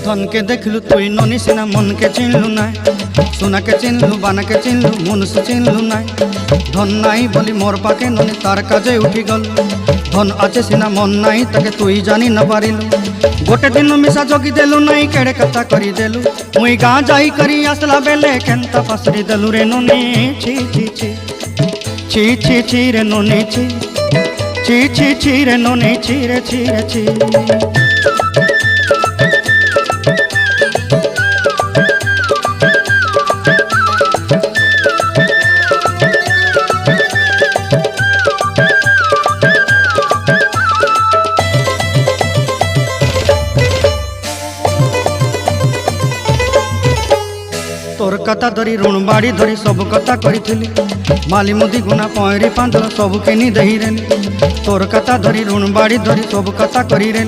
धन के देखलु तुई ननी सिना मन के चिन्हलु ना सोना के चिन्हलु बाना के चिन्हलु मनुष्य चिन्हलु ना धन नाई बोली मोर पाके ननी तार काजे उठी गल धन आचे सिना मन नाई ताके तुई जानी न पारिलु गोटे दिन मिसा जगी देलु नाई केड़े कथा करी देलु मुई गाँ जाई करी आसला बेले केंता फासरी देलु रे ननी छी छी छी छी छी छी रे ननी छी छी छी छी रे ननी छी रे छी रे छी। तोर कथा धरी ऋण बाड़ी धरी सब कथा करी माली मुदी गुना पहरी पांदर सब किनी दही रेली तोर कथा धरी ऋण बाड़ी धरी सब कथा करी रेली।